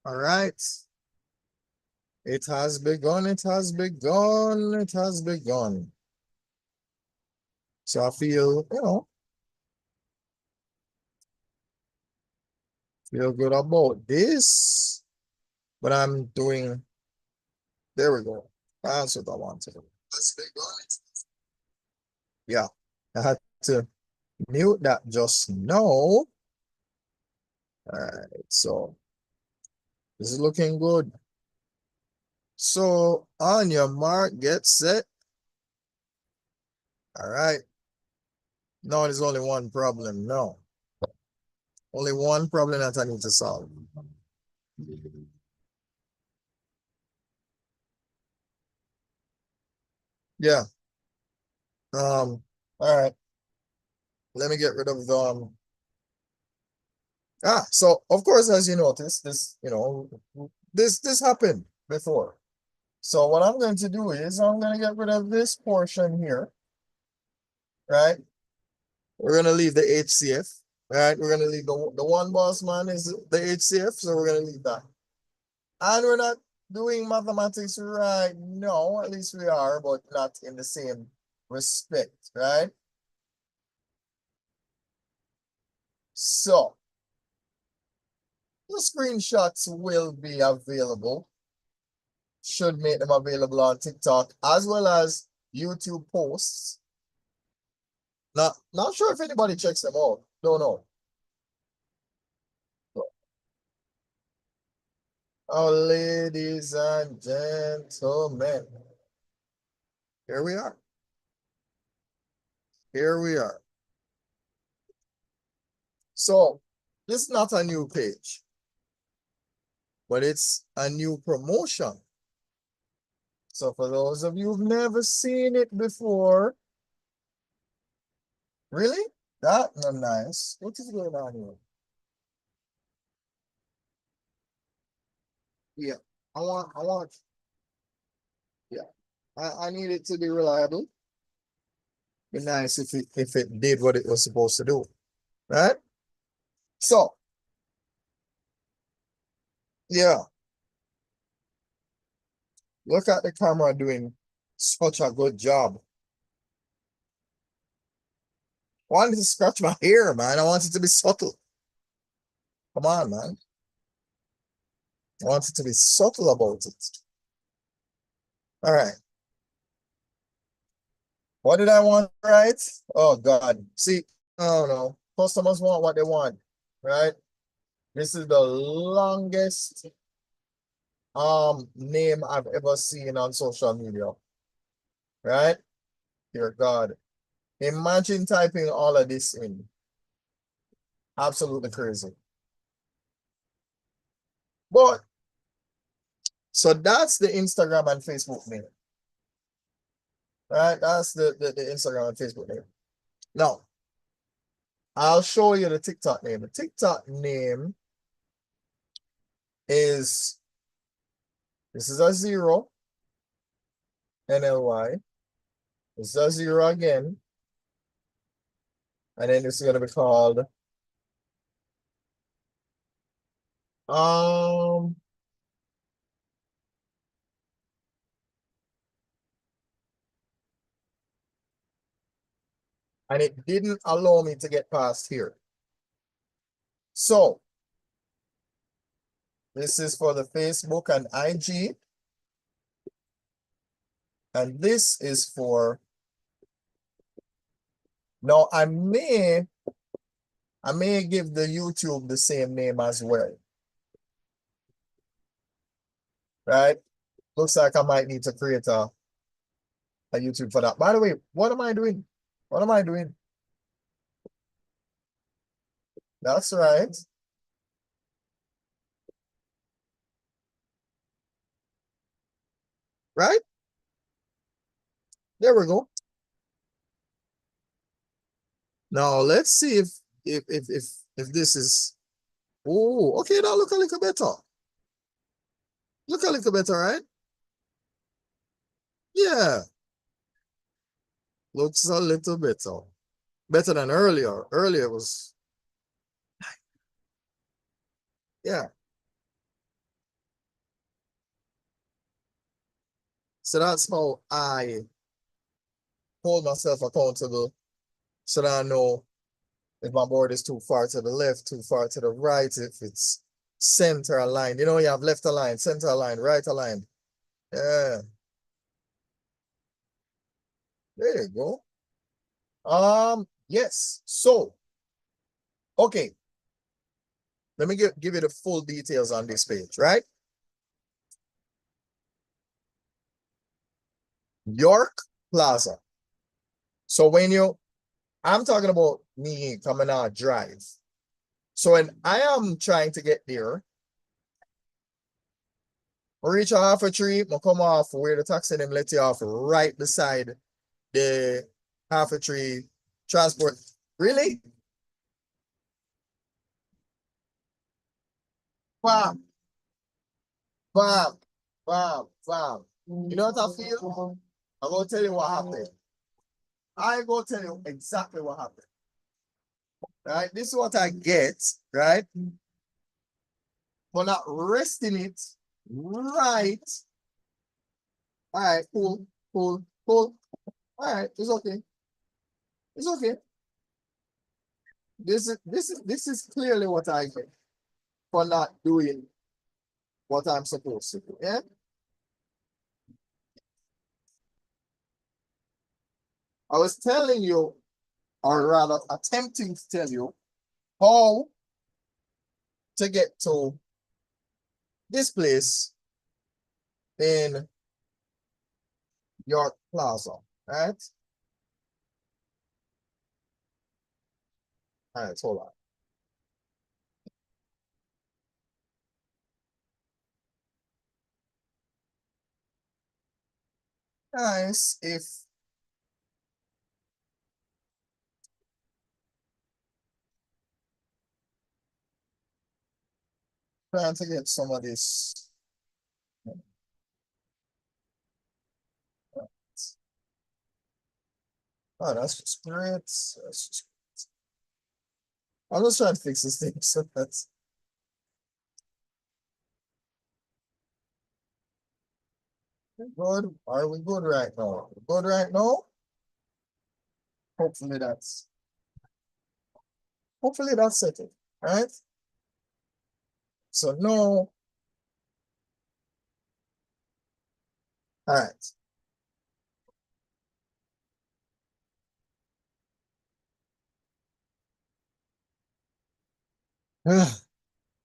All right. It has begun. It has begun. It has begun. So I feel good about this. But I'm doing, there we go. That's what I wanted. Has begun. Yeah. I had to mute that just now. All right. So this is looking good. So on your mark, get set. All right. No, there's only one problem. No. Only one problem that I need to solve. Yeah. All right. Let me get rid of so of course, as you notice, this happened before. So what I'm going to do is I'm going to get rid of this portion here, right? We're going to leave the HCF, right? We're going to leave the one boss man is the HCF, so we're going to leave that. And we're not doing mathematics right now, at least we are, but not in the same respect, right? So the screenshots will be available, should make them available on TikTok as well as YouTube posts. Not sure if anybody checks them out. Don't know. Oh, ladies and gentlemen, here we are. Here we are. So this is not a new page, but it's a new promotion. So for those of you who've never seen it before, really? That no nice. What is going on here? Yeah, yeah. I need it to be reliable. Be nice if it did what it was supposed to do, right? So yeah, look at the camera doing such a good job. I wanted to scratch my hair, man. I want it to be subtle. Come on, man. I want it to be subtle about it. All right. What did I want, right? Oh God. See, oh no. Customers want what they want, right? This is the longest name I've ever seen on social media, right? Dear God. Imagine typing all of this in. Absolutely crazy. But so that's the Instagram and Facebook name, right? That's the Instagram and Facebook name. Now, I'll show you the TikTok name. The TikTok name is, this is a zero, NLY. This is a zero again. And then this is going to be called, um, and it didn't allow me to get past here. So this is for the Facebook and IG. And this is for, now I may give the YouTube the same name as well. Right? Looks like I might need to create a YouTube for that. By the way, what am I doing? What am I doing? That's right. Right? There we go. Now let's see if this is, oh, okay, now look a little better. Look a little better, right? Yeah. Looks a little better. Better than earlier. Earlier was, yeah. So that's how I hold myself accountable so that I know if my board is too far to the left, too far to the right, if it's center aligned. You know, you have left aligned, center aligned, right aligned. Yeah, there you go. Yes. So, okay. Let me give you the full details on this page, right? York Plaza. So I'm talking about me coming out drive. So when I am trying to get there, I reach a half a tree, I come off where the taxi them let you off right beside the half a tree transport. Really? Bam, bam, bam, bam. You know what I feel? I'm gonna tell you what happened. I go tell you exactly what happened. Right? This is what I get, right? For not resting it right. All right, cool, cool, cool. All right, it's okay. It's okay. This is clearly what I get for not doing what I'm supposed to do. Yeah. I was telling you, or rather attempting to tell you, how to get to this place in York Plaza. Right? All right, hold on. Nice if trying to get some of this. Oh, that's just great. I'm just trying to fix this thing. So that's good. Are we good right now? Good right now? Hopefully that's it. Right? So no. All right.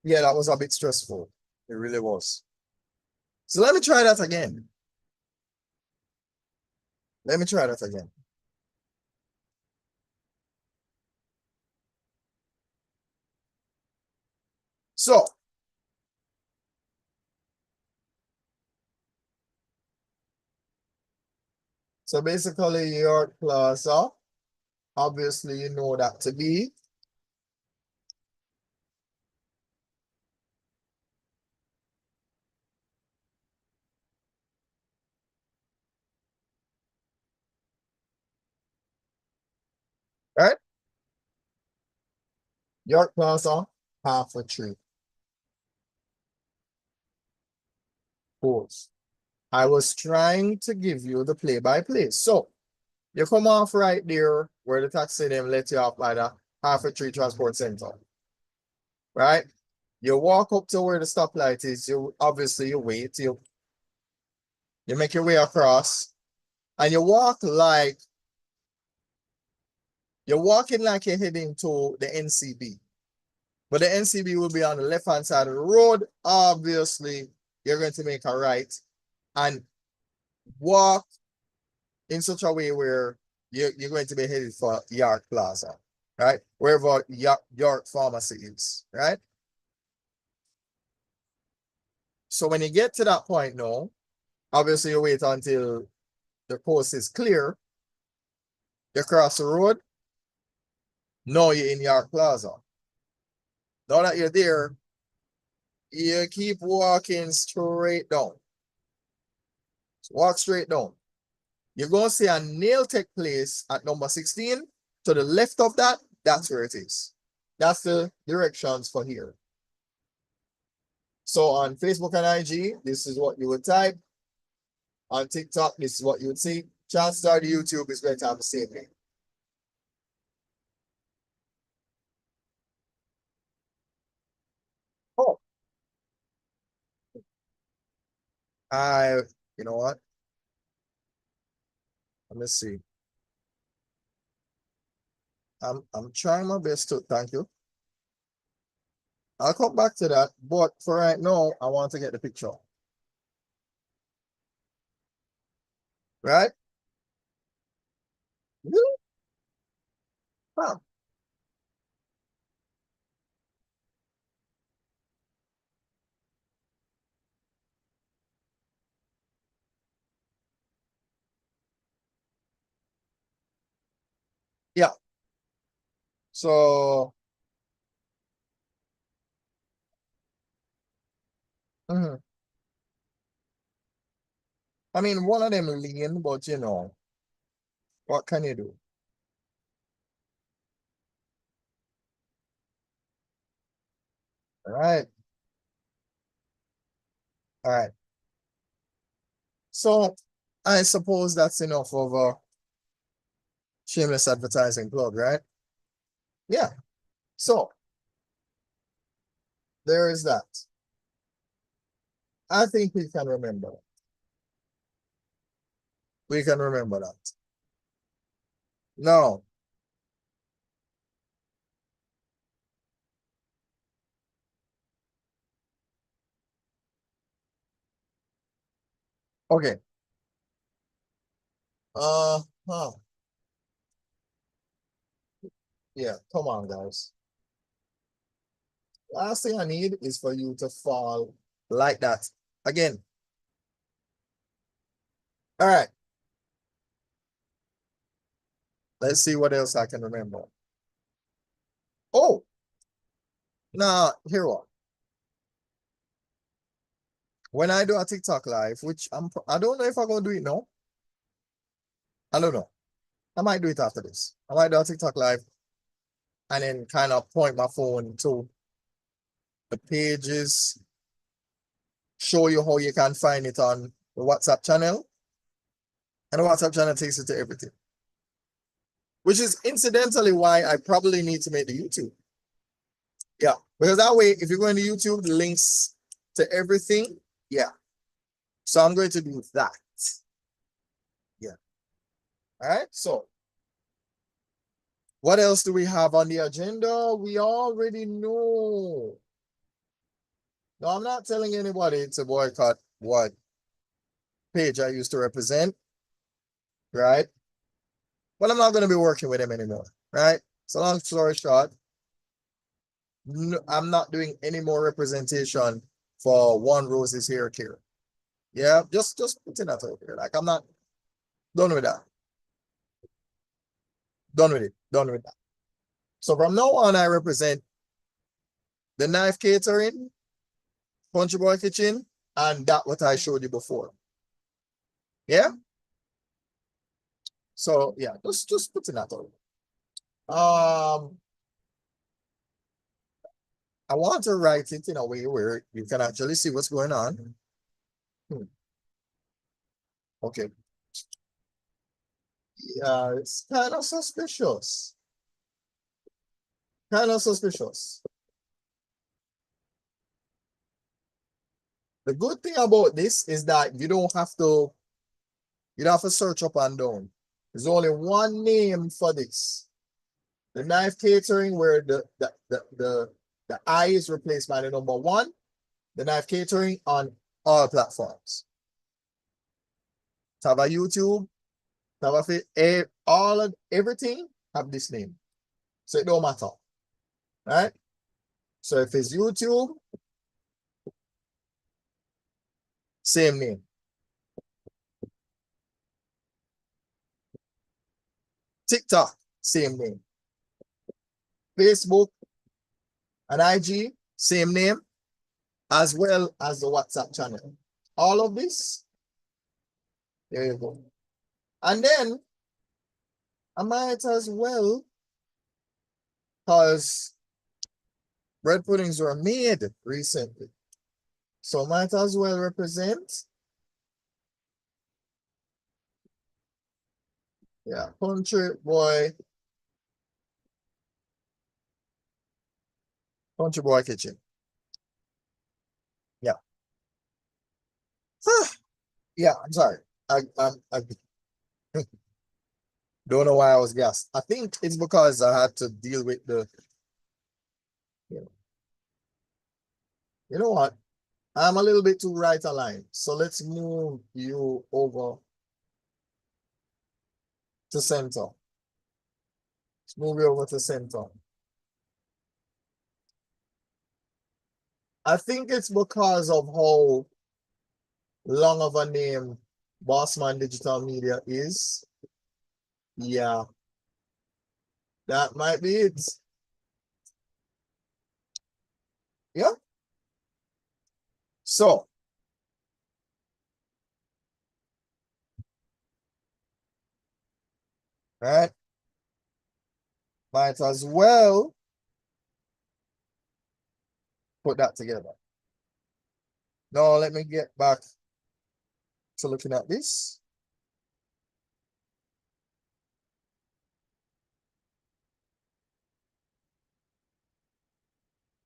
Yeah, that was a bit stressful. It really was. So let me try that again. Let me try that again. So basically your plaza, obviously you know that to be right. York Plaza, half a tree. Pause. I was trying to give you the play-by-play. So you come off right there where the taxi them let you off by the half a tree transport center. Right? You walk up to where the stoplight is, you obviously you wait, you make your way across, and you're walking like you're heading to the NCB. But the NCB will be on the left-hand side of the road. Obviously, you're going to make a right and walk in such a way where you're going to be headed for York Plaza, right? Wherever York Pharmacy is, right? So when you get to that point now, obviously you wait until the coast is clear, you cross the road, now you're in York Plaza. Now that you're there, you keep walking straight down. So walk straight down. You're going to see a nail tech place at number 16. To the left of that, that's where it is. That's the directions for here. So on Facebook and IG, this is what you would type. On TikTok, this is what you would see. Chances are the YouTube is going to have the same name. Oh, I, you know what? Let me see. I'm trying my best to thank you. I'll come back to that, but for right now, I want to get the picture. Right? Really? Wow. Yeah. So, mhm. I mean, one of them lean, but you know, what can you do? All right. All right. So, I suppose that's enough of a shameless advertising plug, right? Yeah. So, there is that. I think we can remember. We can remember that. No. Okay. Huh. Yeah, come on, guys. Last thing I need is for you to fall like that. Again. All right. Let's see what else I can remember. Oh, now here what? When I do a TikTok live, which I don't know if I'm gonna do it now. I don't know. I might do it after this. I might do a TikTok live and then kind of point my phone to the pages, show you how you can find it on the WhatsApp channel. And the WhatsApp channel takes you to everything. Which is incidentally why I probably need to make the YouTube. Yeah. Because that way, if you're going to YouTube, the links to everything. Yeah. So I'm going to do that. Yeah. All right. So what else do we have on the agenda? We already know. No, I'm not telling anybody to boycott what page I used to represent, right? But I'm not going to be working with them anymore, right? So long story short, no, I'm not doing any more representation for One Rose's hair care. Yeah, just putting that out there. Like I'm not done with that. Done with it. Done with that. So from now on, I represent the knife catering, Punchy Boy Kitchen, and that what I showed you before. Yeah. So yeah, just putting that out. I want to write it in a way where you can actually see what's going on. Hmm. Okay. Yeah, it's kind of suspicious. Kind of suspicious. The good thing about this is that you don't have to search up and down. There's only one name for this. The knife catering where the I is replaced by the number one, the knife catering on all platforms. Have a YouTube, have all of everything have this name. So it don't matter. Right? So if it's YouTube, same name. TikTok, same name. Facebook and IG, same name, as well as the WhatsApp channel. All of this, there you go. And then I might as well, because bread puddings were made recently. So might as well represent Yeah, country boy, country boy kitchen. Yeah. Yeah, I'm sorry. I don't know why I was gassed. I think it's because I had to deal with the, you know, you know what? I'm a little bit too right aligned. So let's move you over to center. Let's move you over to center. I think it's because of how long of a name Bossman Digital Media is. Yeah, that might be it. Yeah. So, right, might as well put that together. Now, let me get back to looking at this.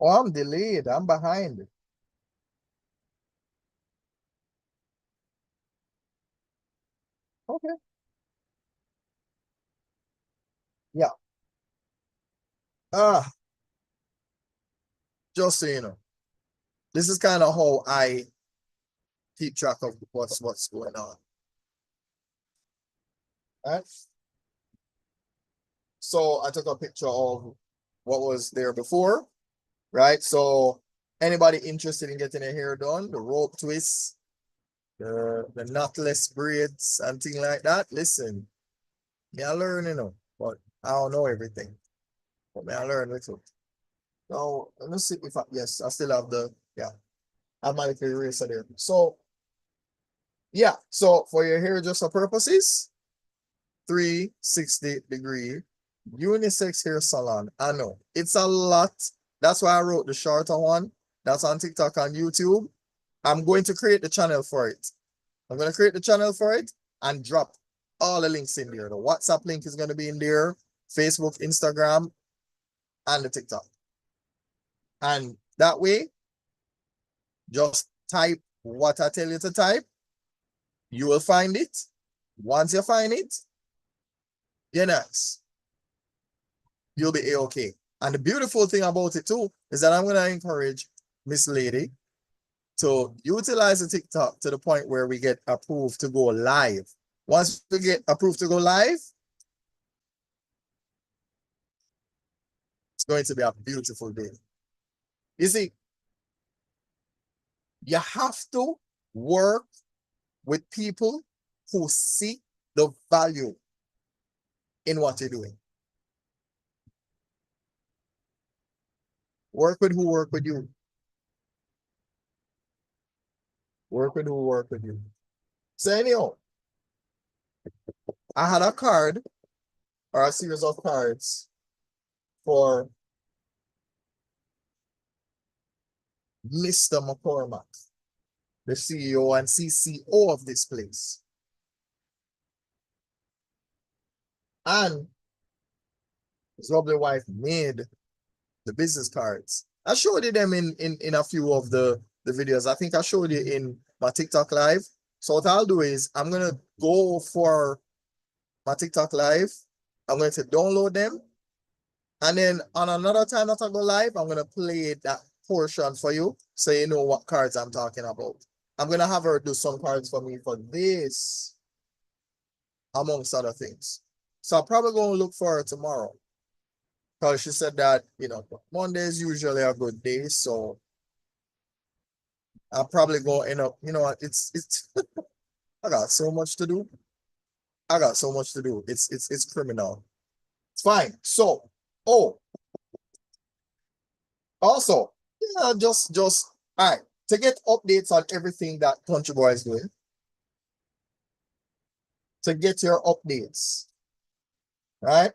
Oh, I'm delayed. I'm behind. Okay. Yeah. Ah, just so you know, this is kind of how I keep track of what's going on. Right. So I took a picture of what was there before, right? So anybody interested in getting their hair done, the rope twists, the knotless braids and thing like that. Listen, me I learn, but I don't know everything. But me I learn little. Now let me see if I yes, I still have the yeah, I have my little eraser there. So yeah, so for your hairdresser purposes, 360-degree unisex hair salon. I know it's a lot. That's why I wrote the shorter one. That's on TikTok and YouTube. I'm going to create the channel for it. I'm going to create the channel for it and drop all the links in there. The WhatsApp link is going to be in there, Facebook, Instagram, and the TikTok. And that way, just type what I tell you to type. You will find it. Once you find it, you're nice. You'll be a-okay. And the beautiful thing about it too is that I'm going to encourage Miss Lady to utilize the TikTok to the point where we get approved to go live. Once we get approved to go live, it's going to be a beautiful day. You see, you have to work with people who see the value in what you're doing. Work with who work with you. Work with who work with you. So anyhow, I had a card or a series of cards for Mr. McCormack, the CEO and CCO of this place. And his lovely wife made the business cards. I showed you them in a few of the videos. I think I showed you in my TikTok live. So what I'll do is I'm gonna go for my TikTok live. I'm going to download them. And then on another time that I go live, I'm gonna play that portion for you so you know what cards I'm talking about. I'm gonna have her do some cards for me for this, amongst other things. So I'm probably gonna look for her tomorrow. Because she said that, Monday is usually a good day. So I'm probably gonna end up, it's I got so much to do. I got so much to do. It's criminal. It's fine. So, oh, also, just all right. To get updates on everything that Country Boy is doing, to get your updates, right?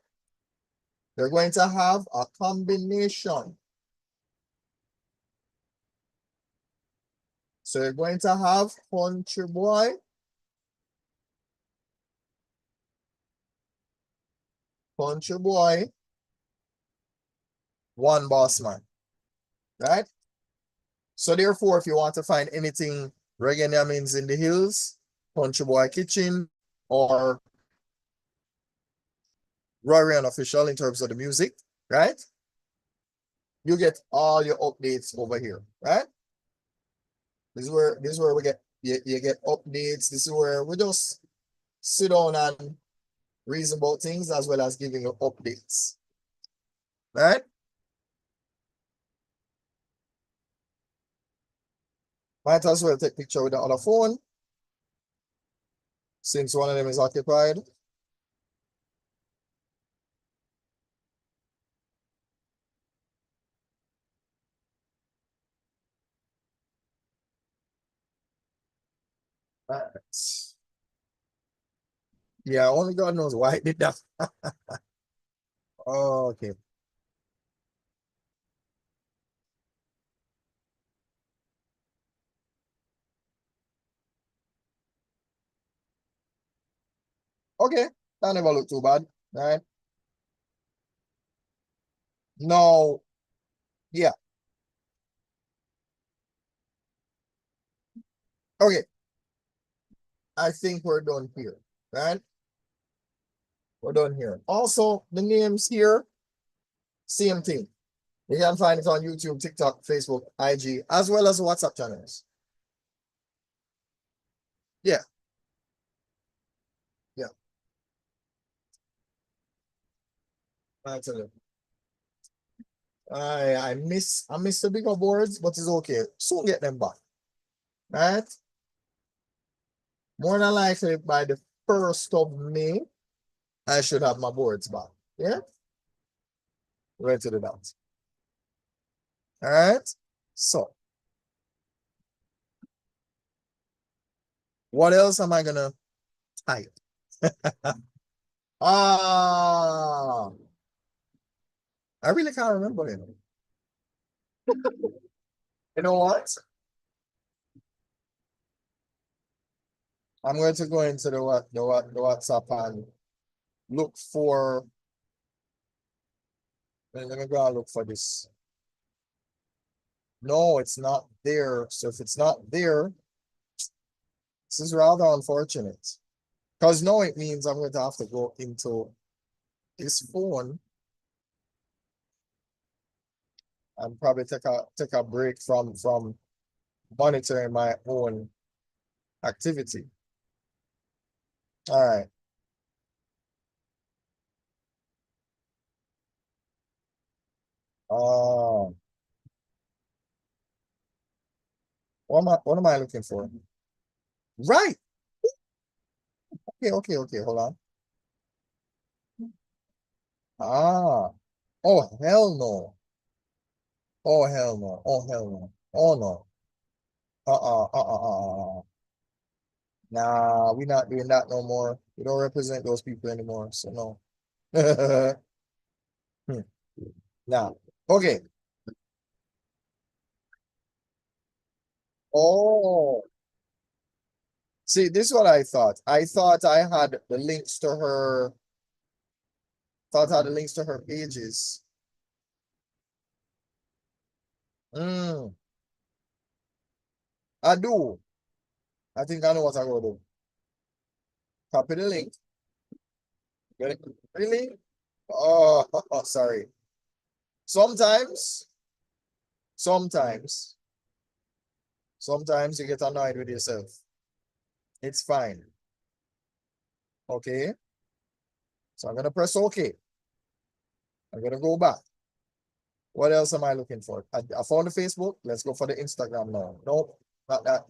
They're going to have a combination. So you're going to have Country Boy Country Boy, 1Bossman, right? So therefore, if you want to find anything Reggae Namins in the Hills, Country Boy Kitchen, or Rarian Official in terms of the music, right? You get all your updates over here, right? This is where we get you get updates. This is where we just sit down and reason about things as well as giving you updates. Right? Might as well take picture with the other phone since one of them is occupied. Right. Yeah, only God knows why it did that. Okay. Okay. That never look too bad. Right? No. Yeah. Okay. I think we're done here. Right? We're done here. Also, the names here, same thing. You can find it on YouTube, TikTok, Facebook, IG, as well as WhatsApp channels. Yeah, yeah. I tell you. I miss the bigger boards, but it's okay. Soon get them back. Right? More than likely by the 1st of May, I should have my boards back. Yeah? Ready to do that. All right. So, what else am I gonna type? Ah, I really can't remember it. You know what? I'm going to go into the WhatsApp and look for. Let me go and look for this. No, it's not there. So if it's not there, this is rather unfortunate. Because no, it means I'm going to have to go into this phone and probably take a break from monitoring my own activity. All right. Uh, what am I looking for? Right. Okay, okay, okay. Hold on. Ah. Oh, hell no. Oh, hell no. Oh, hell no. Oh, no. Nah, we not doing that no more. We don't represent those people anymore. So no. Hmm. Nah. Okay. Oh, see, this is what I thought. I thought I had the links to her, thought I had the links to her pages. Mm, I do. I think I know what I'm gonna do. Copy the link. Get it? Really? Oh, sorry. Sometimes, sometimes, sometimes you get annoyed with yourself. It's fine. Okay. So I'm gonna press OK. I'm gonna go back. What else am I looking for? I found the Facebook. Let's go for the Instagram now. Nope, not that.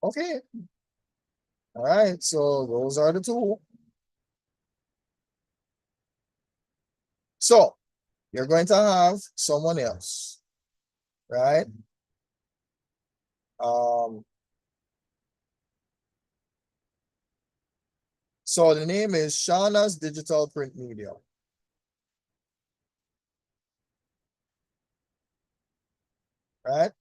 Okay. All right. So those are the two. So you're going to have someone else, right? Um, so the name is Shauna's Digital Print Media, right?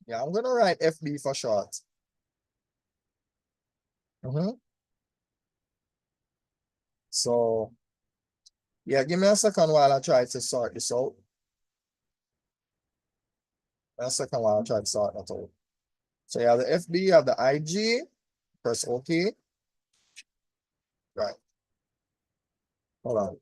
Yeah, I'm gonna write FB for short. Mhm. So yeah, give me a second while I try to sort this out. A second while I try to sort that out. So you have the FB, you have the IG, press OK. Right. Hold on.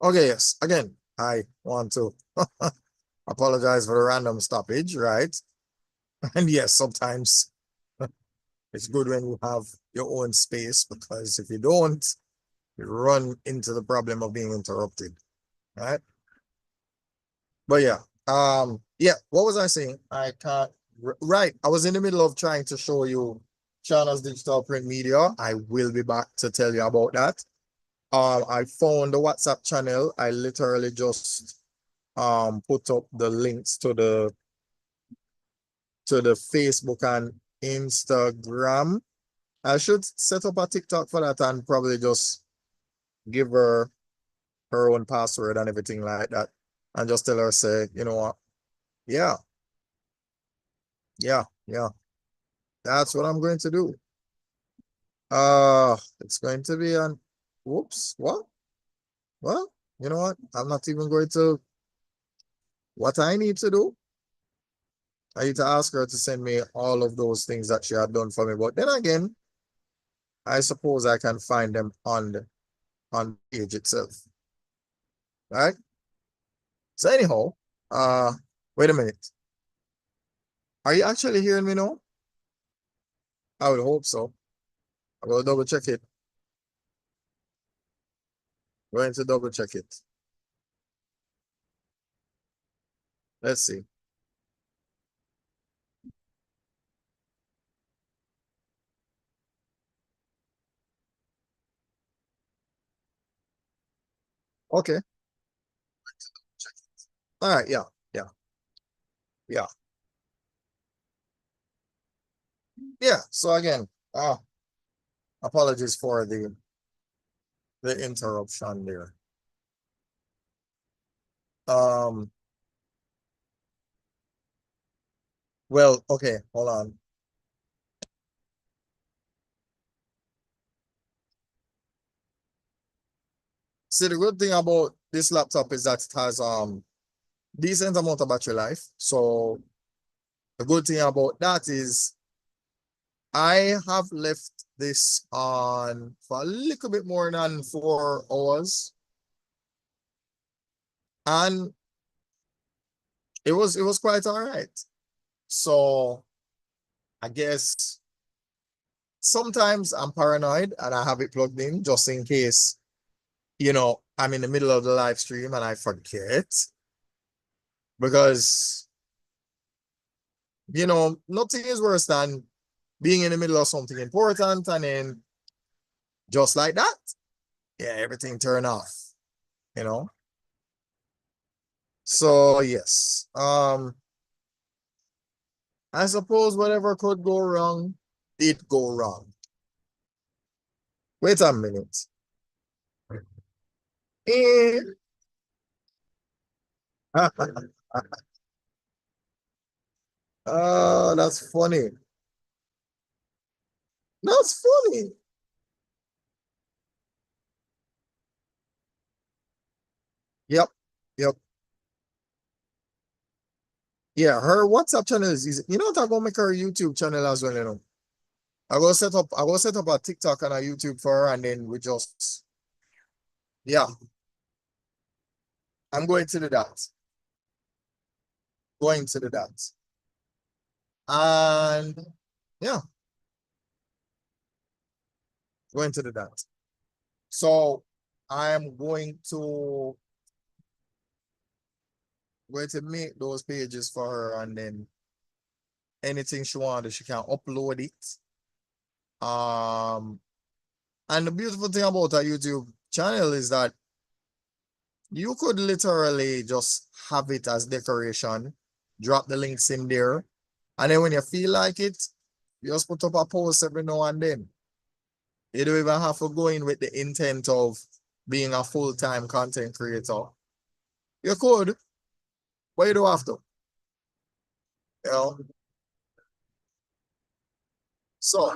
Okay, yes. Again, I want to apologize for the random stoppage, right? And yes, sometimes it's good when you have your own space because if you don't, you run into the problem of being interrupted, right? But yeah, yeah, what was I saying? I can't, right. I was in the middle of trying to show you China's digital print media. I will be back to tell you about that. I found the WhatsApp channel. I literally just put up the links to the Facebook and Instagram. I should set up a TikTok for that and probably just give her her own password and everything like that. And just tell her, say, you know what? Yeah, yeah. That's what I'm going to do. It's going to be an whoops, what? Well, you know what? I'm not even going to what I need to do. I need to ask her to send me all of those things that she had done for me. But then again, I suppose I can find them on the page itself. Right? So anyhow, uh wait a minute. Are you actually hearing me now? I would hope so. I will double check it. Going to double check it. Let's see. Okay. All right, yeah, yeah. Yeah. So again, apologies for the interruption there. Um, well, okay, hold on. See, the good thing about this laptop is that it has decent amount of battery life. So the good thing about that is I have left this on for a little bit more than 4 hours, and it was quite all right. So I guess sometimes I'm paranoid and I have it plugged in just in case, I'm in the middle of the live stream and I forget because, nothing is worse than being in the middle of something important and then just like that, yeah, everything turn off, you know? So yes, I suppose whatever could go wrong, did go wrong. Wait a minute. Eh. Oh, that's funny. That's funny. Yep. Yep. Yeah, her WhatsApp channel is easy. You know what? I'm gonna make her YouTube channel as well, I go set up a TikTok and a YouTube for her, and then we just yeah, I'm going to do that. Going to do that. And yeah, going to do that. So I am going to make those pages for her, and then anything she wants, she can upload it. Um, and the beautiful thing about a YouTube channel is that you could literally just have it as decoration, drop the links in there, and then when you feel like it, you just put up a post every now and then. You don't even have to go in with the intent of being a full-time content creator. You could, but you don't have to. You know? So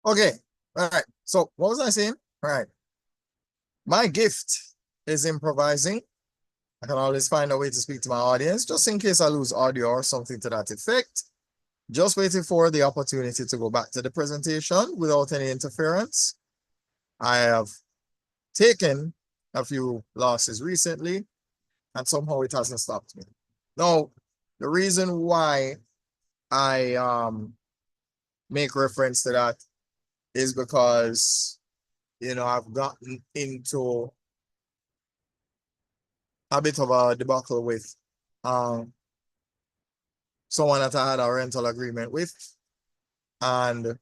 Okay. All right. So what was I saying? All right. My gift is improvising. I can always find a way to speak to my audience, just in case I lose audio or something to that effect. Just waiting for the opportunity to go back to the presentation without any interference. I have taken a few losses recently, and somehow it hasn't stopped me. Now, the reason why I make reference to that is because I've gotten into a bit of a debacle with um someone that I had a rental agreement with, and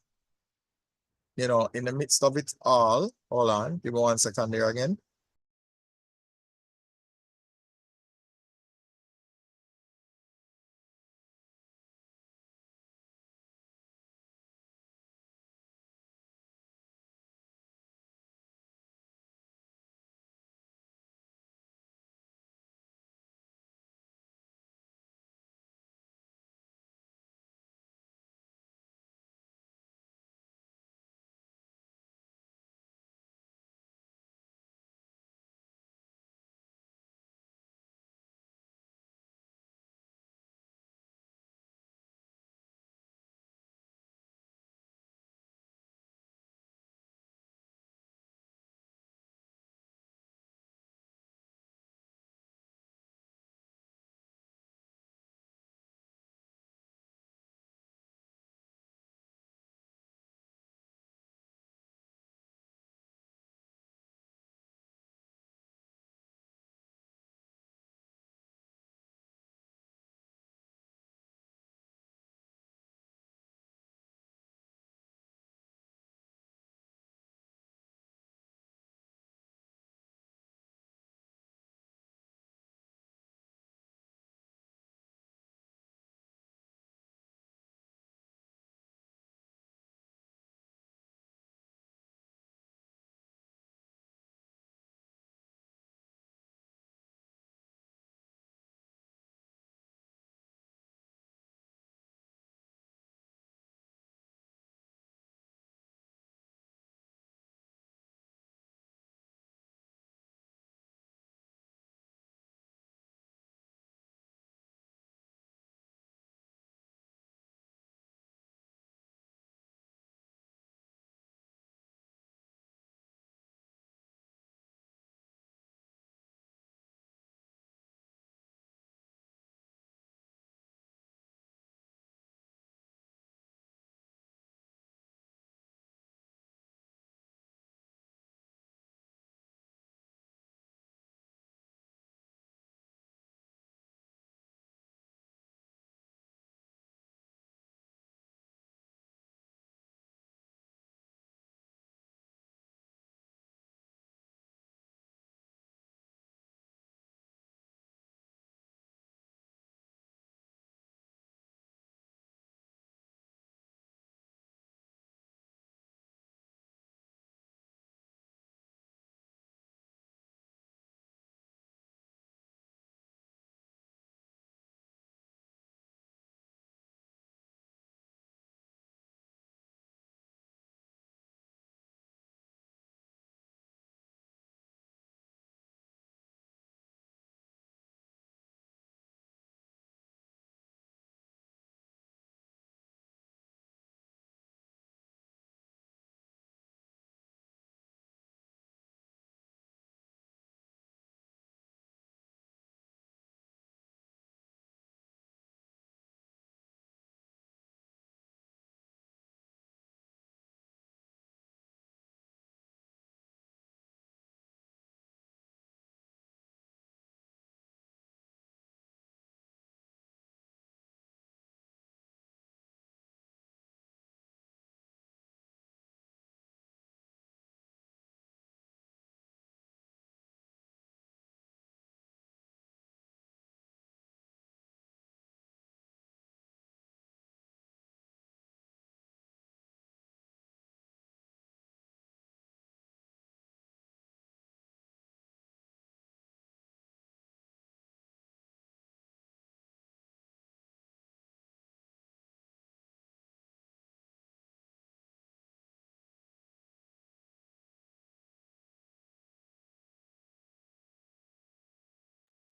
in the midst of it all, hold on, give me 1 second there again.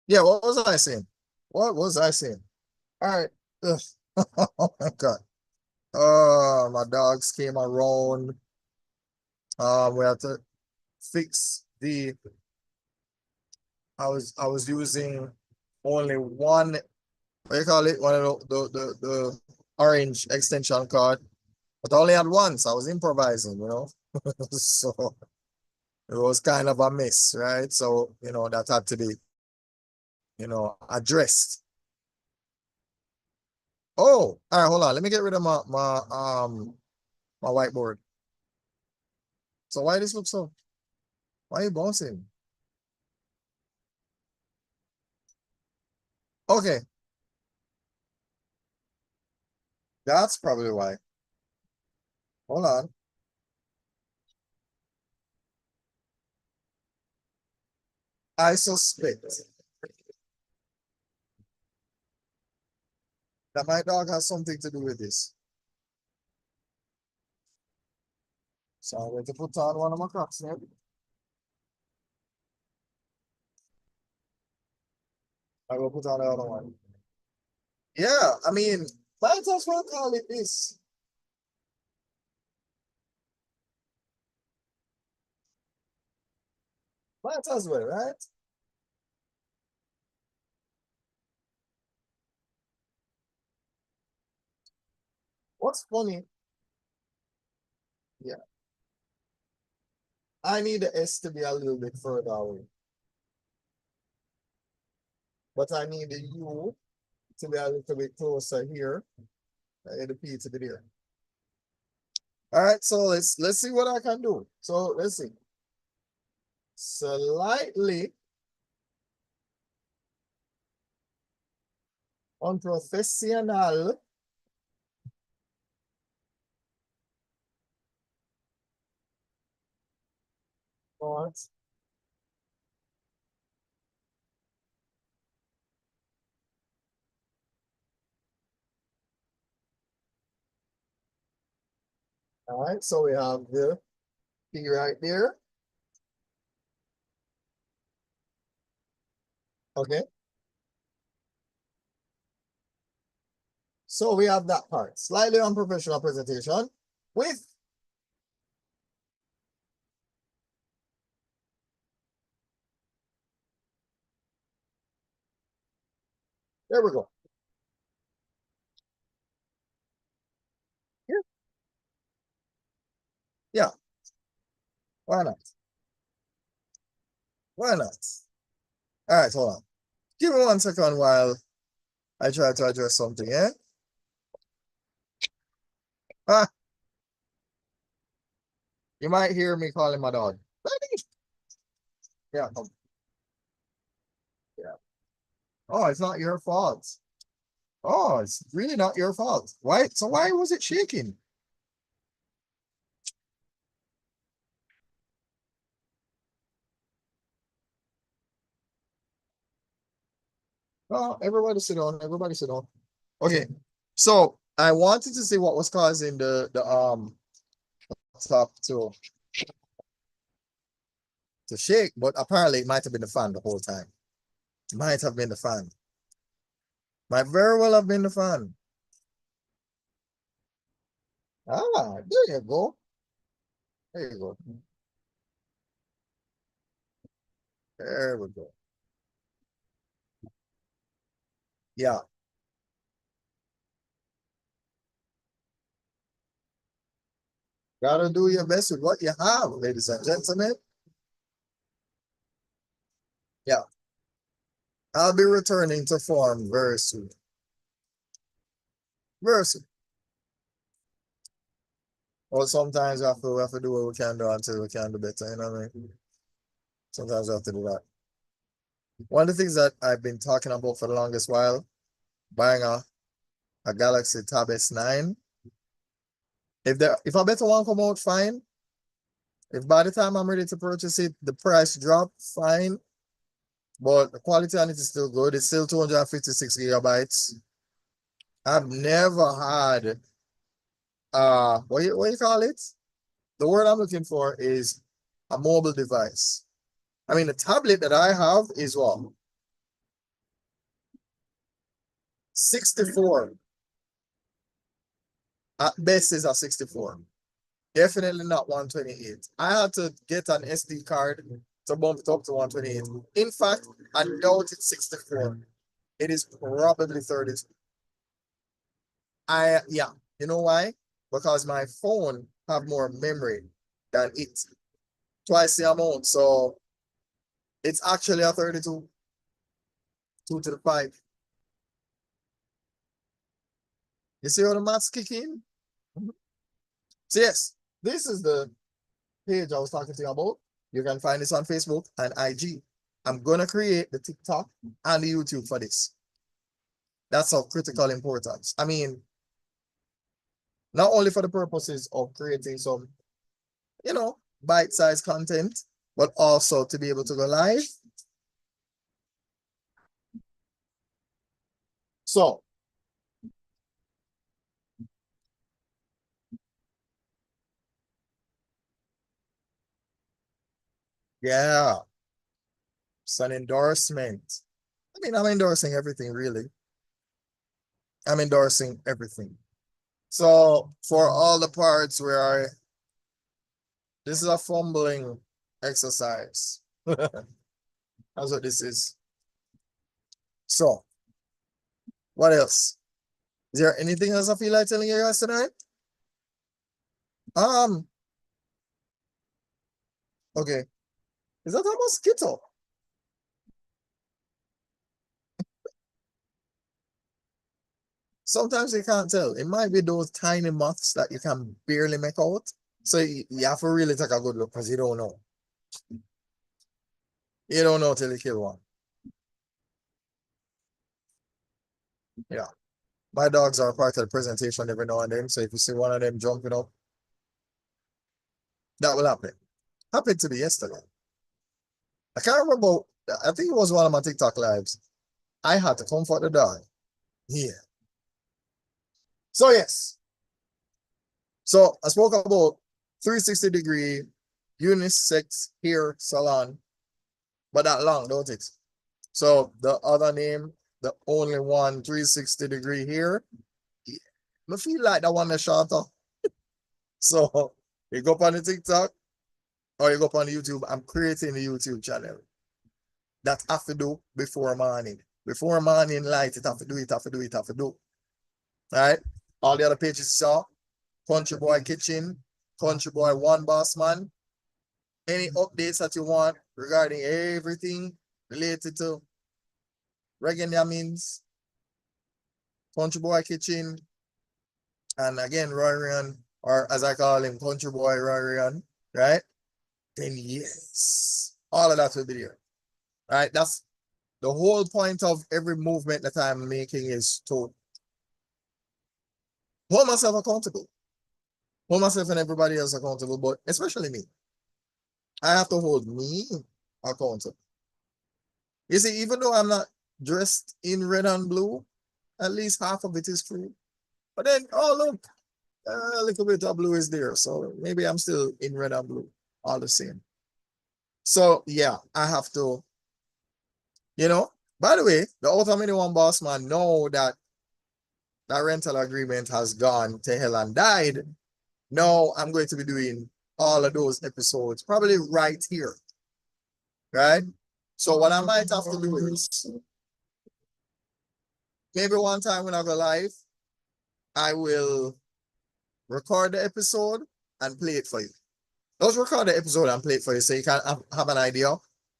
Yeah, what was I saying? What was I saying? All right. Ugh. Oh my God. My dogs came around. We had to fix the I was using only one, what do you call it? One of the orange extension cord. But I only had one, so I was improvising, you know. So it was kind of a mess, right? So, that had to be, addressed. Oh, all right, hold on. Let me get rid of my whiteboard. So why this look so? Why are you bouncing? Okay, that's probably why. Hold on. I suspect that my dog has something to do with this. So I'm going to put on one of my Crocs now. I will put on the other one. Yeah, I mean, might as well call it this. Might as well, right? What's funny? Yeah, I need the S to be a little bit further away, but I need the U to be a little bit closer here. I need the P to be there. All right, so let's see what I can do. So let's see. Slightly unprofessional. But all right, so we have the P right there. Okay, so we have that part. Slightly unprofessional presentation with, there we go. Here. Yeah, why not? Why not? All right, hold on. Give me 1 second while I try to address something, eh? Ah, you might hear me calling my dog. Yeah, yeah. Oh, it's not your fault. Oh, it's really not your fault. Why? So why was it shaking? Oh, everybody sit down. Everybody sit down. Okay. So I wanted to see what was causing the top to shake, but apparently it might have been the fan the whole time. Might have been the fan. Might very well have been the fan. Ah, there you go. There you go. There we go. Yeah. Gotta do your best with what you have, ladies and gentlemen. Yeah. I'll be returning to form very soon. Very soon. Or sometimes we have to do what we can do until we can do better, you know what I mean? Sometimes we have to do that. One of the things that I've been talking about for the longest while, buying a Galaxy Tab S9. If I better one come out, fine. If by the time I'm ready to purchase it, the price drop, fine. But the quality on it is still good. It's still 256 gigabytes. I've never had what you call it? The word I'm looking for is a mobile device. I mean, the tablet that I have is what? 64. At best is a 64. Definitely not 128. I had to get an SD card to bump it up to 128. In fact, I doubt it's 64. It is probably 32. Yeah, you know why? Because my phone have more memory than it. Twice the amount. So it's actually a 32, 2 to the 5. You see how the maths kick in? Mhm. So yes, this is the page I was talking to you about. You can find this on Facebook and IG. I'm gonna create the TikTok and the YouTube for this. That's of critical importance. I mean, not only for the purposes of creating some, bite-sized content, but also to be able to go live. So, yeah, it's an endorsement. I mean, I'm endorsing everything, really. I'm endorsing everything. So, for all the parts where this is a fumbling exercise. That's what this is. So, what else? Is there anything else I feel like telling you guys tonight? Um, okay. Is that a mosquito? Sometimes you can't tell. It might be those tiny moths that you can barely make out. So you have to really take a good look because you don't know. You don't know till you kill one. Yeah. My dogs are part of the presentation every now and then. So if you see one of them jumping up, that will happen. Happened to me yesterday. I can't remember. I think it was one of my TikTok lives. I had to comfort the dog. Yeah. So yes. So I spoke about 360-degree unisex hair salon, but that long, don't it? So the other name, the only one 360-degree hair, I feel like that one is shorter. So you go up on the TikTok or you go up on the YouTube. I'm creating the YouTube channel. That have to do before morning. Before morning light, it have to do, it have to do, it have to do. All right. All the other pages saw Country Boy Kitchen, Country Boy 1Bossman. Any updates that you want regarding everything related to reggae yamins, Country Boy Kitchen, and again, Roy Ryan, or as I call him, Country Boy Roy Ryan, right? Then yes, all of that will be there. Right? That's the whole point of every movement that I'm making is to hold myself accountable. Hold myself and everybody else accountable, but especially me. I have to hold me accountable. You see, even though I'm not dressed in red and blue, at least half of it is true. But then, oh look, a little bit of blue is there. So maybe I'm still in red and blue, all the same. So yeah, I have to, by the way, the ultimate one boss man know that that rental agreement has gone to hell and died. No, I'm going to be doing all of those episodes, probably right here. Right? So what I might have to do is maybe one time when I go live, I will record the episode and play it for you. Let's record the episode and play it for you so you can have an idea.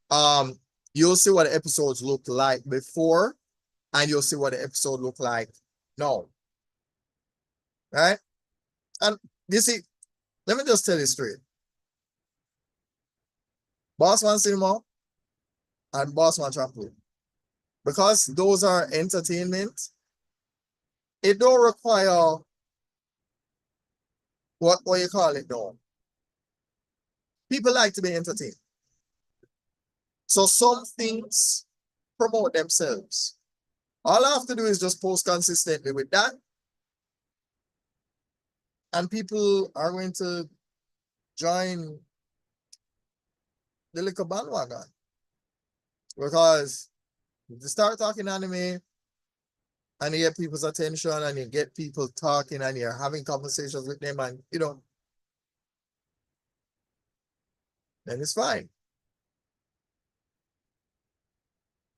Um, you'll see what the episodes look like before, and you'll see what the episode look like now. Right? And you see, let me just tell you straight. Bossman Cinema and Bossman Trampoline. Because those are entertainment, it don't require what you call it though. People like to be entertained. So some things promote themselves. All I have to do is just post consistently with that. And people are going to join the little bandwagon. Because if you start talking anime, and you get people's attention and you get people talking and you're having conversations with them and then it's fine.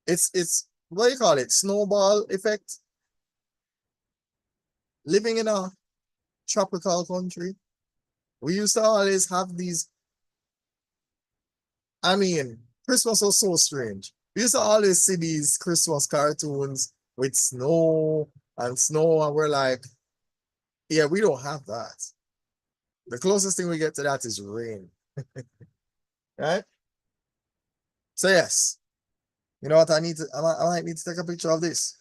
It's what do you call it? Snowball effect. Living in a tropical country, we used to always have these. I mean, Christmas was so strange. We used to always see these Christmas cartoons with snow, and we're like, yeah, we don't have that. The closest thing we get to that is rain, right? So yes, you know what? I might need to take a picture of this.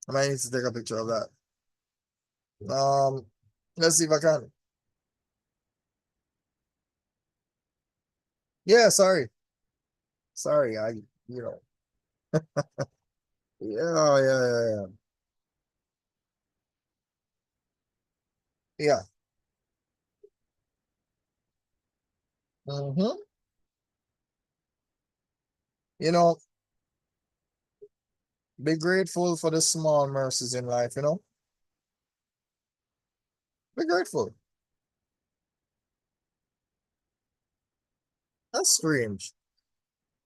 I might need to take a picture of that. Um, let's see if I can. Yeah, sorry. You know, yeah. Yeah. Mm-hmm. You know, be grateful for the small mercies in life. Be grateful. That's strange.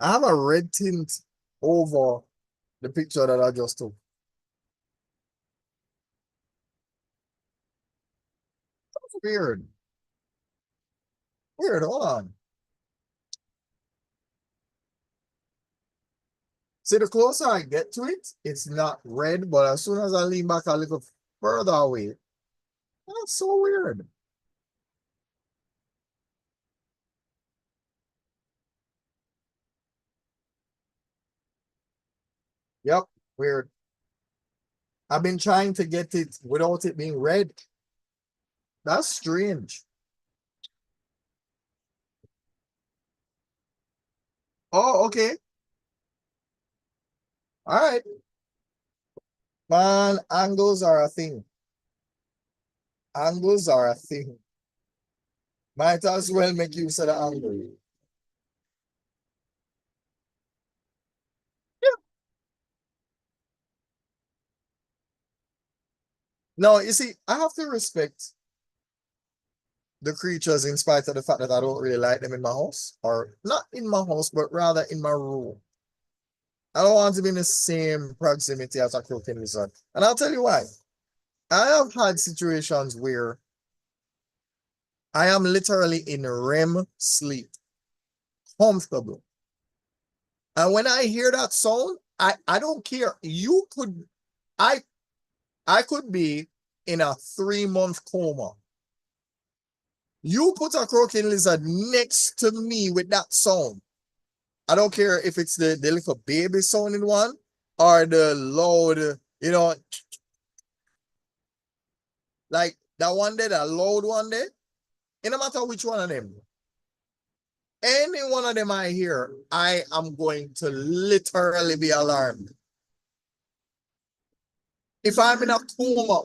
I have a red tint over the picture that I just took. That's weird. Weird. Hold on. See, the closer I get to it, it's not red, but as soon as I lean back a little further away, that's so weird. Yep, weird. I've been trying to get it without it being red. That's strange. Oh, okay. All right. Man, angles are a thing. Angles are a thing. Might as well make use of the angle. Yeah. No, you see, I have to respect the creatures in spite of the fact that I don't really like them in my house. Or not in my house, but rather in my room. I don't want to be in the same proximity as a croaking lizard. And I'll tell you why. I have had situations where I am literally in REM sleep, comfortable. And when I hear that sound, I don't care. I I could be in a 3-month coma. You put a croaking lizard next to me with that sound. I don't care if it's the little baby sounding one or the loud, like that one there, that loud one there. It no matter which one of them. Any one of them I hear, I am going to literally be alarmed. If I'm in a coma,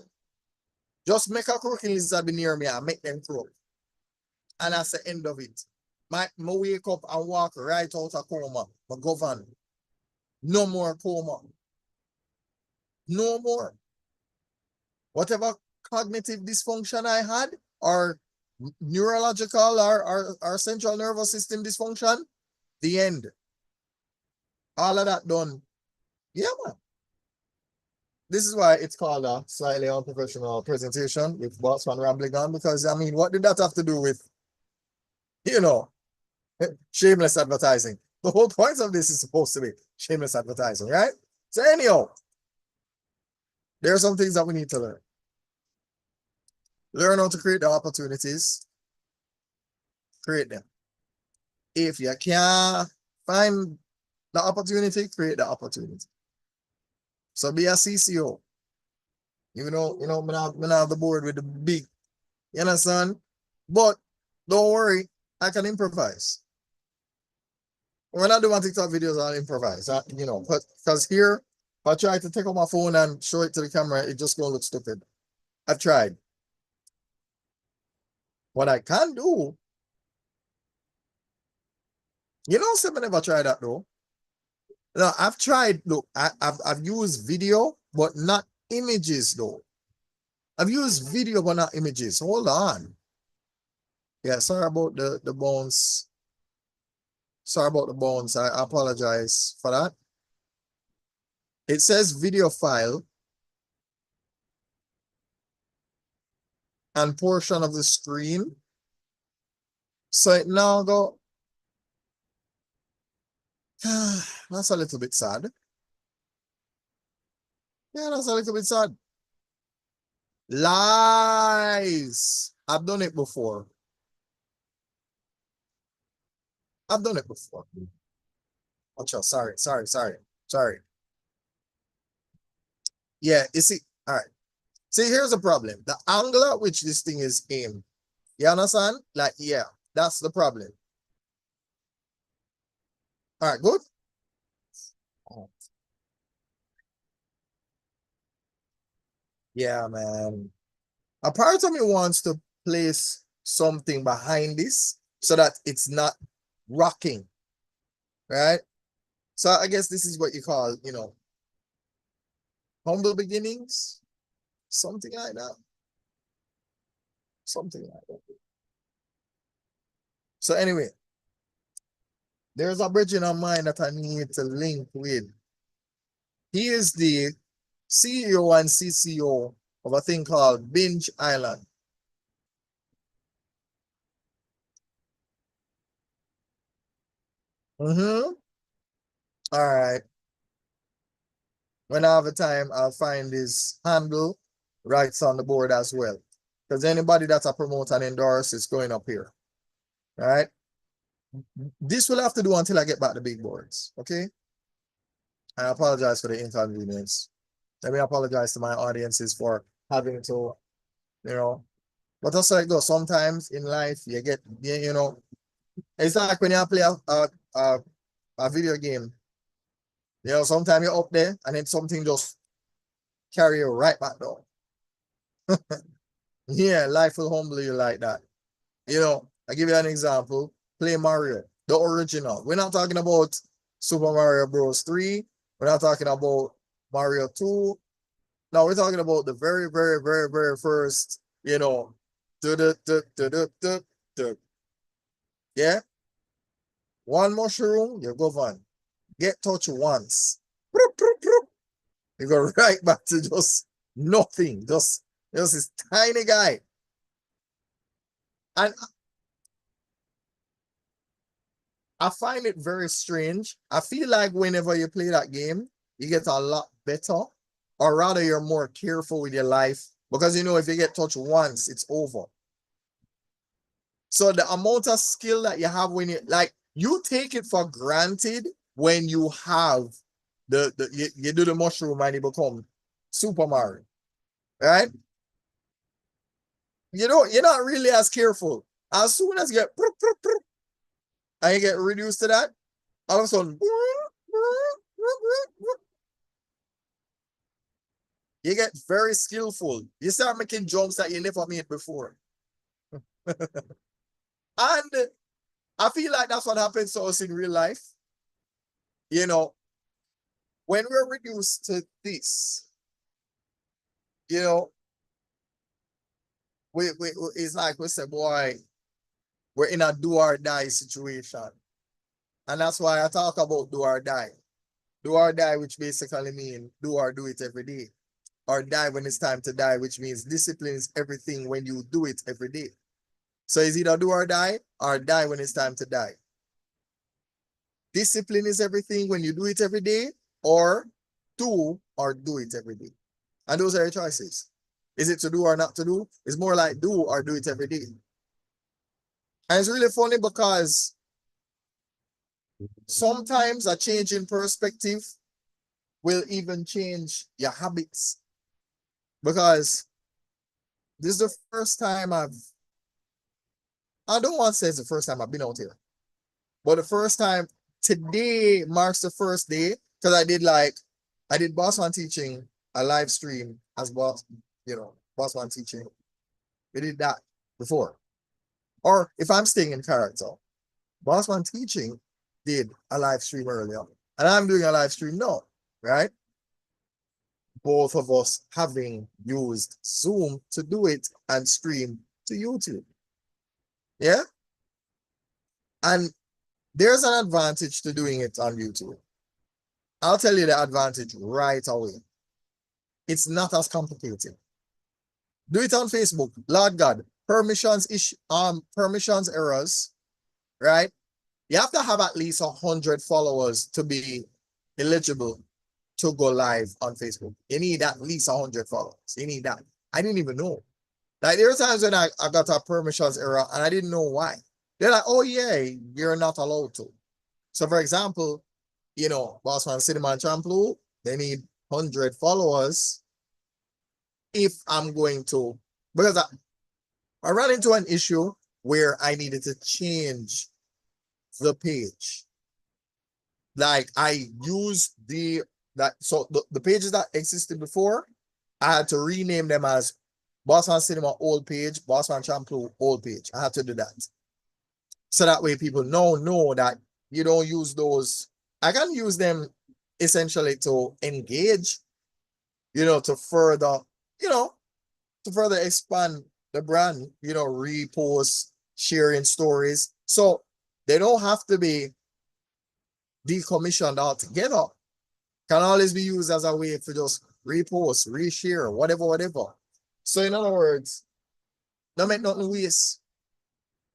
just make a croaking lizard be near me and make them croak. And that's the end of it. My wake up and walk right out of coma. My govern. No more coma. No more. Whatever cognitive dysfunction I had, or neurological or central nervous system dysfunction, the end. All of that done. Yeah, man. This is why it's called a slightly unprofessional presentation with Bossman rambling on, because I mean, what did that have to do with, you know, shameless advertising? The whole point of this is supposed to be shameless advertising, right? So anyhow, there are some things that we need to learn. Learn how to create the opportunities, create them. If you can't find the opportunity, create the opportunity. So be a CCO. Me not have the board with the big, you understand? But don't worry, I can improvise. When I do my TikTok videos, I'll improvise. Because here, if I try to take out my phone and show it to the camera, it just gonna look stupid. I've tried. What I can do, some never try that though. No, I've tried. Look, I've used video, but not images though. I've used video, but not images. Hold on. Yeah, sorry about the bones. Sorry about the bones. I apologize for that. It says video file and portion of the screen. So it now go. That's a little bit sad. Yeah, that's a little bit sad. Lies. I've done it before. I've done it before. Watch out. Sorry. Yeah, you see, all right. See, here's the problem. The angle at which this thing is aimed. You understand? Like, yeah, that's the problem. All right, good. Yeah, man. A part of me wants to place something behind this so that it's not rocking, right? So I guess this is what you call, humble beginnings, something like that. Something like that. So anyway, there's a bridge in our mind that I need to link with. He is the CEO and CCO of a thing called Binge Island. Mm-hmm. All right. When I have a time, I'll find his handle right on the board as well. Because anybody that I promote and endorse is going up here. All right. This will have to do until I get back to big boards. Okay. I apologize for the inconvenience. Let me apologize to my audiences for having to, you know, but that's like though. Sometimes in life you get, it's like when you play a video game. Sometimes you're up there and then something just carry you right back down. Yeah, life will humble you like that. I give you an example. Play Mario, the original. We're not talking about Super Mario Bros. 3. We're not talking about Mario 2. No, we're talking about the very, very, very, very first, du- du- du- du- du- du- du- yeah? One mushroom, you go on. Get touched once. You go right back to just nothing. Just this tiny guy. And I find it very strange. I feel like whenever you play that game, you get a lot better, or rather, you're more careful with your life because if you get touched once, it's over. So the amount of skill that you have when you take it for granted when you have you do the mushroom and you become Super Mario, right? You're not really as careful. As soon as you get and you get reduced to that, all of a sudden you get very skillful. You start making jumps that you never made before. And I feel like that's what happens to us in real life. You know, when we're reduced to this, you know, it's like we say, boy, we're in a do or die situation. And that's why I talk about do or die. Do or die, which basically means do or do it every day. Or die when it's time to die, which means discipline is everything when you do it every day. So it's either do or die when it's time to die. Discipline is everything when you do it every day, or do it every day. And those are your choices. Is it to do or not to do? It's more like do or do it every day. And it's really funny because sometimes a change in perspective will even change your habits. Because this is the first time I don't want to say it's the first time I've been out here, but the first time today marks the first day because I did Bossman teaching a live stream as Bossman teaching. We did that before. Or if I'm staying in character, Bossman teaching did a live stream earlier. And I'm doing a live stream now, right? Both of us having used Zoom to do it and stream to YouTube. Yeah. And there's an advantage to doing it on YouTube. I'll tell you the advantage right away. It's not as complicated. Do it on Facebook. Lord God, permissions errors, right? You have to have at least 100 followers to be eligible to go live on Facebook. You need at least 100 followers. You need that. I didn't even know. Like there were times when I got a permissions error and I didn't know why. They're like, oh yeah, you're not allowed to. So for example, Bossman Cinema and Champloo, they need 100 followers if I'm going to, because I ran into an issue where I needed to change the page. Like I used the pages that existed before, I had to rename them as Bossman Cinema old page, Bossman Champloo old page. I had to do that. So that way people know that you don't use those. I can use them essentially to engage, to further, you know, to further expand the brand, repost, sharing stories. So they don't have to be decommissioned altogether. Can always be used as a way to just repost, reshare, whatever. So in other words, don't make nothing waste.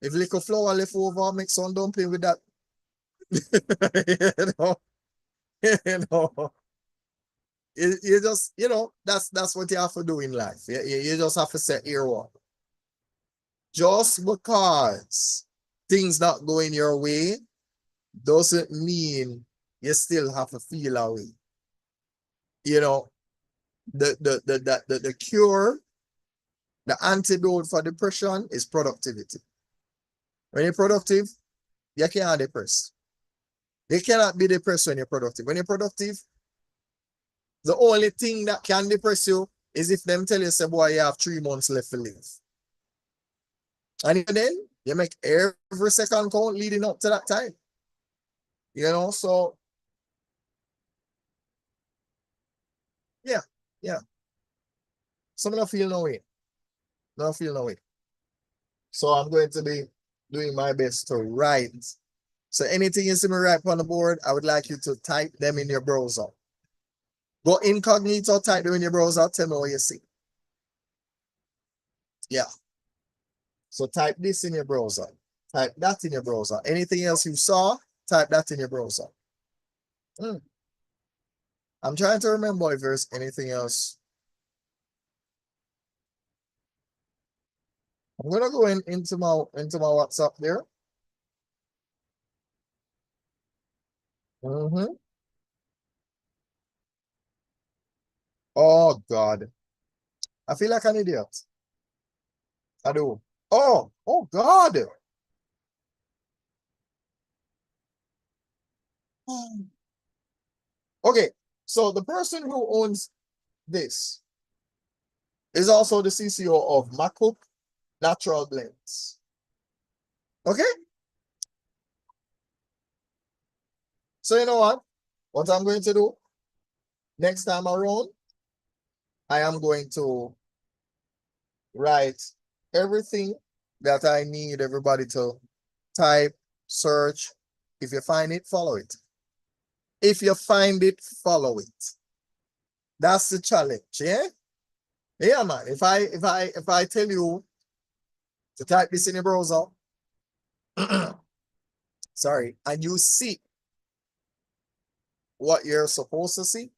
If little flour left over, make some dumpling with that. you know, you know. You just, that's what you have to do in life. You just have to set your one. Just because things not going your way doesn't mean you still have to feel away. The cure, the antidote for depression is productivity. When you're productive, you can't depress. You cannot be depressed when you're productive. When you're productive, the only thing that can depress you is if them tell you, say, boy, you have 3 months left to live. And even then, you make every second count leading up to that time. So yeah. So I don't feel no way. Don't feel no way. So I'm going to be doing my best to write. So anything you see me write on the board, I would like you to type them in your browser. Go incognito, type them in your browser, tell me what you see. Yeah. So type this in your browser. Type that in your browser. Anything else you saw, type that in your browser. I'm trying to remember if there's anything else. I'm gonna go into my WhatsApp there. Oh God. I feel like an idiot. I do. Oh God. Okay, so the person who owns this is also the CCO of MacBook Natural Blends. Okay? So you know what? What I'm going to do next time around, I am going to write everything that I need everybody to type, search. If you find it, follow it. If you find it, follow it. That's the challenge, yeah? Yeah, man. If I tell you to type this in your browser, sorry, and you see what you're supposed to see,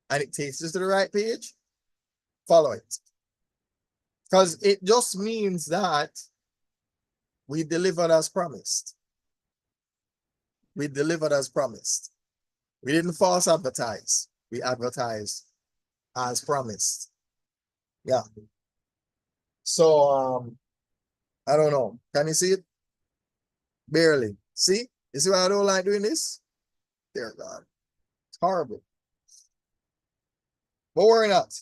and it takes you to the right page, follow it. Because it just means that we delivered as promised. We delivered as promised. We didn't false advertise. We advertised as promised. Yeah. So I don't know. Can you see it? Barely. See? You see why I don't like doing this? Dear God. It's horrible. But worry not.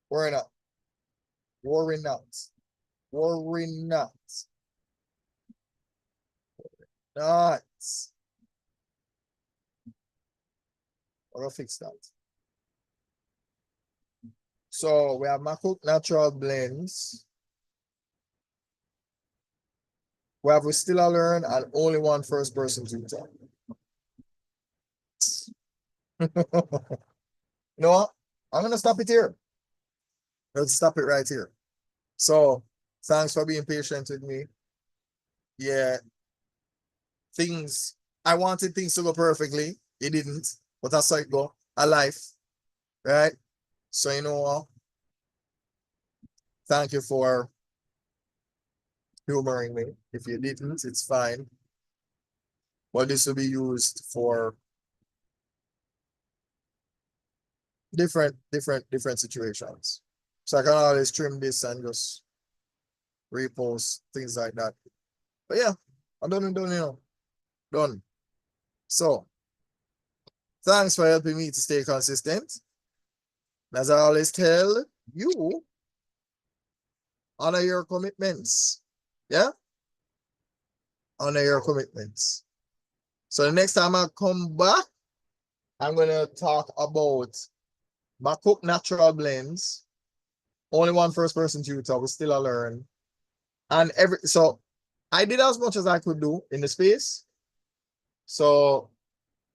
Worry not. Worry not. Worry not. Not. We're gonna fix that. So we have my cook natural blends. We still a learn and only one first person tutor. You know what? I'm gonna stop it here. Let's stop it right here. So thanks for being patient with me. Yeah, I wanted things to go perfectly. It didn't, but that's how it go. A life, right? So you know what? Thank you for humoring me. If you didn't, it's fine. But this will be used for different situations. So I can always trim this and just repost things like that. But yeah, I'm done, you know. Done. So thanks for helping me to stay consistent. As I always tell you, honor your commitments. Yeah? Honor your commitments. So the next time I come back, I'm gonna talk about my cook natural blends. Only one first person tutor, we still a learn. And so I did as much as I could do in the space. So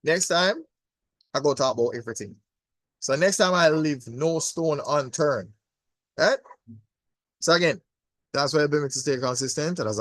next time I go talk about everything. So next time I leave no stone unturned. Right? So again, that's why I've been to stay consistent. And as